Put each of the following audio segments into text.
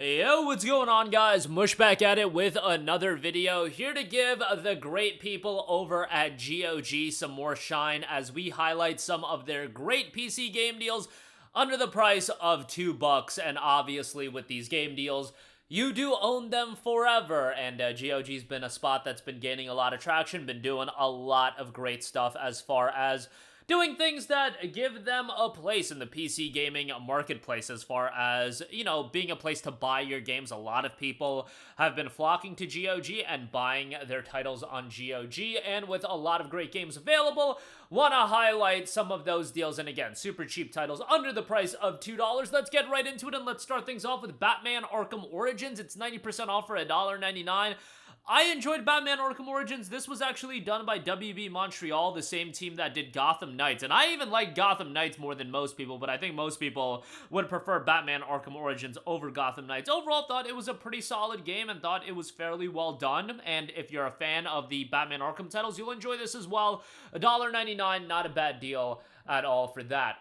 Yo, what's going on, guys? Mush back at it with another video, here to give the great people over at GOG some more shine as we highlight some of their great PC game deals under the price of $2. And obviously with these game deals, you do own them forever, and GOG's been a spot that's been gaining a lot of traction, been doing a lot of great stuff as far as doing things that give them a place in the PC gaming marketplace as far as, you know, being a place to buy your games. A lot of people have been flocking to GOG and buying their titles on GOG, and with a lot of great games available, want to highlight some of those deals. And again, super cheap titles under the price of $2. Let's get right into it, and let's start things off with Batman Arkham Origins. It's 90% off for $1.99. I enjoyed Batman Arkham Origins. This was actually done by WB Montreal, the same team that did Gotham Knights. And I even like Gotham Knights more than most people, but I think most people would prefer Batman Arkham Origins over Gotham Knights. Overall, thought it was a pretty solid game and thought it was fairly well done. And if you're a fan of the Batman Arkham titles, you'll enjoy this as well. $1.99, not a bad deal at all for that.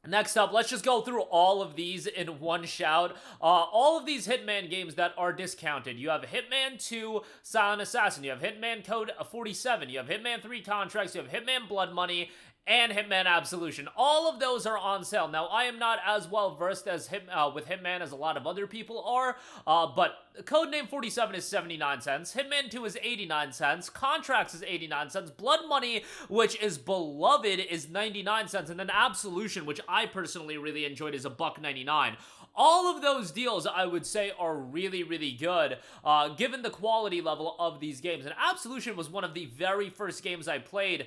Next up, let's just go through all of these in one shout. All of these Hitman games that are discounted. You have Hitman 2 Silent Assassin, you have Hitman Code 47, you have Hitman 3 Contracts, you have Hitman Blood Money, and Hitman Absolution. All of those are on sale. Now, I am not as well versed as with Hitman as a lot of other people are, but Codename 47 is 79 cents, Hitman 2 is 89 cents, Contracts is 89 cents, Blood Money, which is beloved, is 99 cents, and then Absolution, which I personally really enjoyed, is $1.99. All of those deals, I would say, are really, really good, given the quality level of these games. And Absolution was one of the very first games I played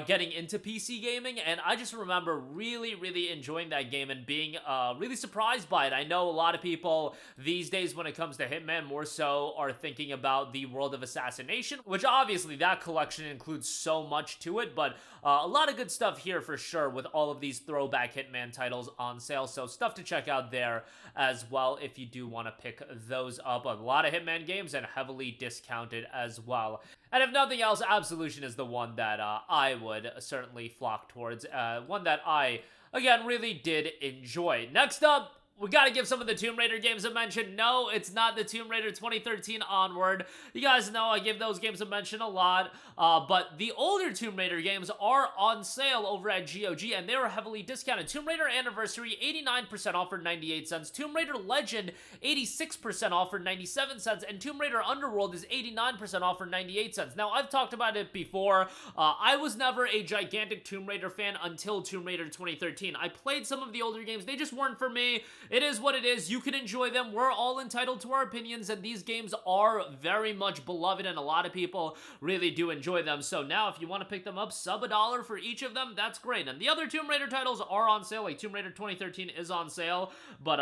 getting into PC gaming, and I just remember really, really enjoying that game and being really surprised by it. I know a lot of people these days, when it comes to Hitman, more so are thinking about the World of Assassination, which obviously that collection includes so much to it, but a lot of good stuff here for sure with all of these throwback Hitman titles on sale, so stuff to check out there as well if you do want to pick those up. A lot of Hitman games and heavily discounted as well. And if nothing else, Absolution is the one that I would certainly flock towards. One that I, again, really did enjoy. Next up, we gotta give some of the Tomb Raider games a mention. No, it's not the Tomb Raider 2013 onward. You guys know I give those games a mention a lot, but the older Tomb Raider games are on sale over at GOG, and they are heavily discounted. Tomb Raider Anniversary, 89% off for 98 cents. Tomb Raider Legend, 86% off for 97 cents. And Tomb Raider Underworld is 89% off for 98 cents. Now, I've talked about it before. I was never a gigantic Tomb Raider fan until Tomb Raider 2013. I played some of the older games. They just weren't for me. It is what it is. You can enjoy them. We're all entitled to our opinions, and these games are very much beloved, and a lot of people really do enjoy them. So now, if you want to pick them up, sub $1 for each of them, that's great. And the other Tomb Raider titles are on sale. Like Tomb Raider 2013 is on sale, but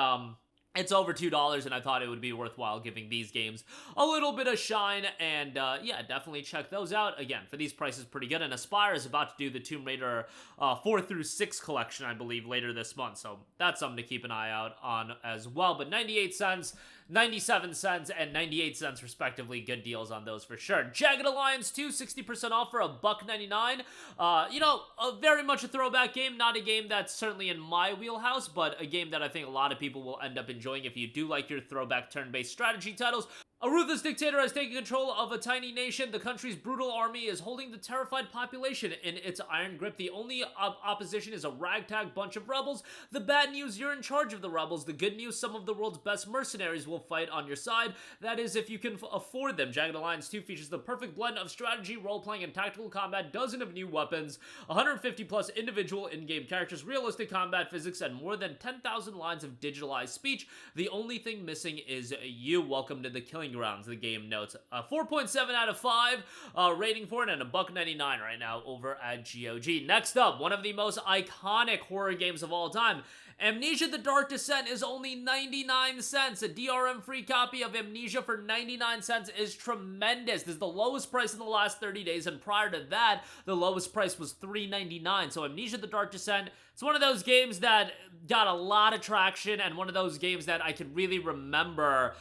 it's over $2, and I thought it would be worthwhile giving these games a little bit of shine, and yeah, definitely check those out. Again, for these prices, pretty good, and Aspyr is about to do the Tomb Raider 4 through 6 collection, I believe, later this month, so that's something to keep an eye out on as well. But 98 cents, 97 cents, and 98 cents respectively, good deals on those for sure. Jagged Alliance 2, 60% off for $1.99. You know, very much a throwback game, not a game that's certainly in my wheelhouse, but a game that I think a lot of people will end up enjoying if you do like your throwback turn-based strategy titles. A ruthless dictator has taken control of a tiny nation. The country's brutal army is holding the terrified population in its iron grip. The only opposition is a ragtag bunch of rebels. The bad news, you're in charge of the rebels. The good news, some of the world's best mercenaries will fight on your side. That is, if you can afford them. Jagged Alliance 2 features the perfect blend of strategy, role-playing, and tactical combat, dozen of new weapons, 150 plus individual in-game characters, realistic combat physics, and more than 10,000 lines of digitalized speech. The only thing missing is you. Welcome to the killing grounds, the game notes. 4.7 out of 5 rating for it, and $1.99 right now over at GOG. Next up, one of the most iconic horror games of all time. Amnesia: The Dark Descent is only 99 cents. A DRM-free copy of Amnesia for 99 cents is tremendous. This is the lowest price in the last 30 days, and prior to that, the lowest price was $3.99. So Amnesia: The Dark Descent, It's one of those games that got a lot of traction, and one of those games that I can really remember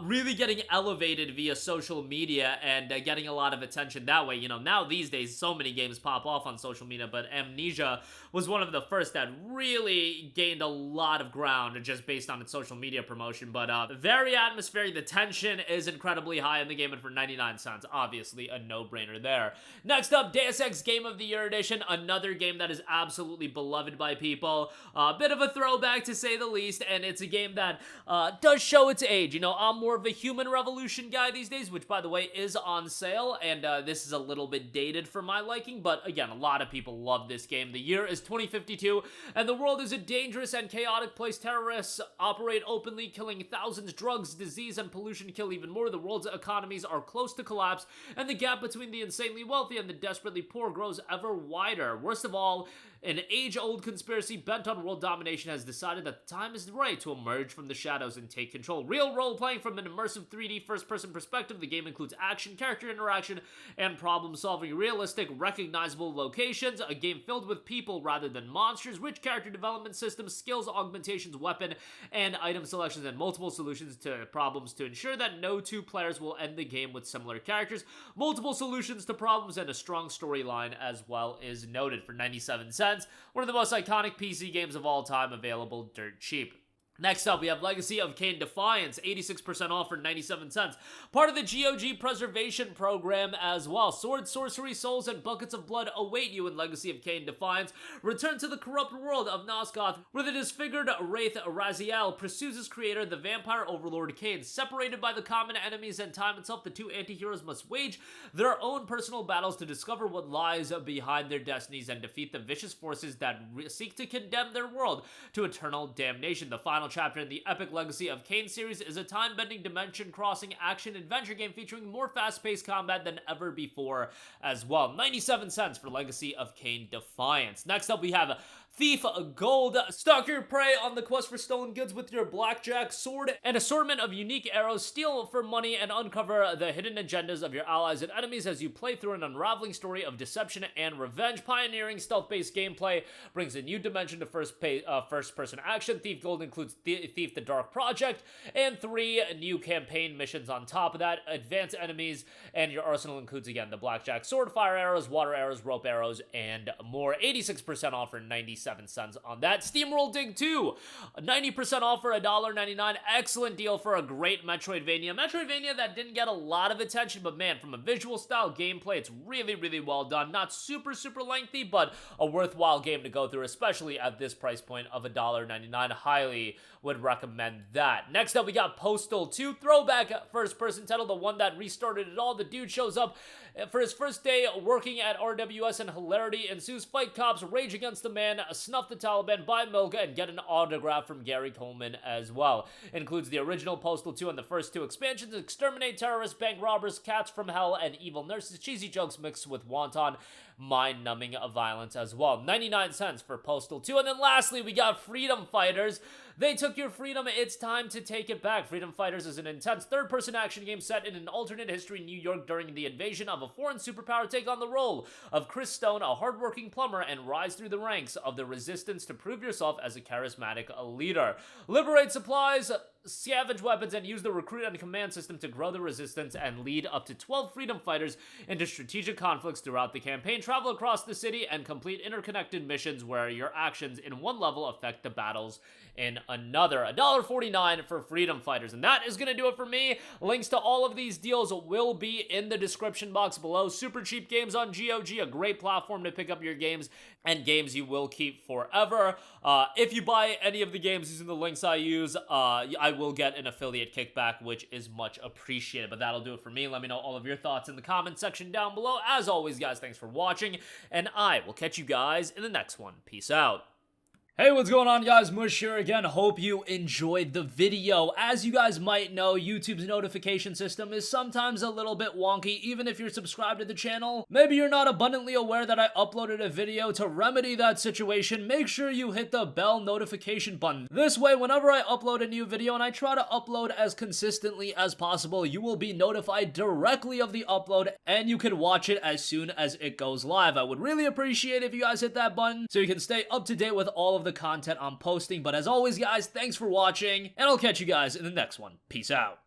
really getting elevated via social media and getting a lot of attention that way. You know, now these days, so many games pop off on social media, but Amnesia was one of the first that really gained a lot of ground just based on its social media promotion. But very atmospheric. The tension is incredibly high in the game, and for 99 cents, obviously a no-brainer there. Next up, Deus Ex Game of the Year Edition, another game that is absolutely beloved by people. A bit of a throwback, to say the least, and it's a game that does show its age. You know, I'm more of a Human Revolution guy these days, which, by the way, is on sale, and this is a little bit dated for my liking, but again, a lot of people love this game. The year is 2052, and the world is a dangerous and chaotic place. Terrorists operate openly, killing thousands. Drugs, disease, and pollution kill even more. The world's economies are close to collapse, and the gap between the insanely wealthy and the desperately poor grows ever wider. Worst of all, an age-old conspiracy bent on world domination has decided that the time is right to emerge from the shadows and take control. Real role-playing from an immersive 3D first-person perspective. The game includes action, character interaction, and problem-solving. Realistic, recognizable locations. A game filled with people rather than monsters. Rich character development systems, skills augmentations, weapon and item selections, and multiple solutions to problems to ensure that no two players will end the game with similar characters. Multiple solutions to problems and a strong storyline as well is noted. For 97 cents. One of the most iconic PC games of all time, available dirt cheap. Next up, we have Legacy of Kain Defiance, 86% off for 97 cents. Part of the GOG preservation program as well. Sword, sorcery, souls, and buckets of blood await you in Legacy of Kain Defiance. Return to the corrupt world of Nosgoth, where the disfigured Wraith Raziel pursues his creator, the vampire overlord Kain. Separated by the common enemies and time itself, the two anti-heroes must wage their own personal battles to discover what lies behind their destinies and defeat the vicious forces that seek to condemn their world to eternal damnation. The final chapter in the epic Legacy of Kain series is a time-bending, dimension-crossing action-adventure game featuring more fast-paced combat than ever before as well. 97 cents for Legacy of Kain Defiance. Next up, we have Thief Gold. Stalk your prey on the quest for stolen goods with your blackjack, sword, and assortment of unique arrows. Steal for money and uncover the hidden agendas of your allies and enemies as you play through an unraveling story of deception and revenge. Pioneering stealth-based gameplay brings a new dimension to first-person action. Thief Gold includes Thief the Dark Project and 3 new campaign missions on top of that. Advanced enemies, and your arsenal includes, again, the blackjack, sword, fire arrows, water arrows, rope arrows, and more. 86% off for 97 cents on that. SteamWorld Dig 2, 90% off for $1.99. Excellent deal for a great Metroidvania. Metroidvania that didn't get a lot of attention, but man, from a visual style gameplay, it's really, really well done. Not super lengthy, but a worthwhile game to go through, especially at this price point of $1.99. Highly would recommend that. Next up, we got Postal 2, throwback first-person title, the one that restarted it all. The dude shows up for his first day working at RWS, and hilarity ensues. Fight cops, rage against the man, snuff the Taliban, buy milk, and get an autograph from Gary Coleman as well. Includes the original Postal 2 and the first 2 expansions. Exterminate terrorists, bank robbers, cats from hell, and evil nurses. Cheesy jokes mixed with wanton, mind-numbing violence as well. 99 cents for Postal 2. And then lastly, we got Freedom Fighters. They took your freedom, it's time to take it back. Freedom Fighters is an intense third-person action game set in an alternate history in New York during the invasion of a foreign superpower. Take on the role of Chris Stone, a hardworking plumber, and rise through the ranks of the resistance to prove yourself as a charismatic leader. Liberate supplies, scavenge weapons, and use the recruit and command system to grow the resistance and lead up to 12 freedom fighters into strategic conflicts throughout the campaign. Travel across the city and complete interconnected missions where your actions in one level affect the battles in another. $1.49 for Freedom Fighters. And that is going to do it for me. Links to all of these deals will be in the description box below. Super cheap games on GOG, a great platform to pick up your games and games you will keep forever. If you buy any of the games using the links I use, I will get an affiliate kickback, which is much appreciated. But that'll do it for me. Let me know all of your thoughts in the comment section down below. As always, guys, thanks for watching, and I will catch you guys in the next one. Peace out. Hey, what's going on, guys? Mush here again. Hope you enjoyed the video. As you guys might know, YouTube's notification system is sometimes a little bit wonky, even if you're subscribed to the channel. Maybe you're not abundantly aware that I uploaded a video. To remedy that situation, make sure you hit the bell notification button. This way, whenever I upload a new video, and I try to upload as consistently as possible, you will be notified directly of the upload, and you can watch it as soon as it goes live. I would really appreciate if you guys hit that button so you can stay up to date with all of the content I'm posting. But as always, guys, thanks for watching, and I'll catch you guys in the next one. Peace out.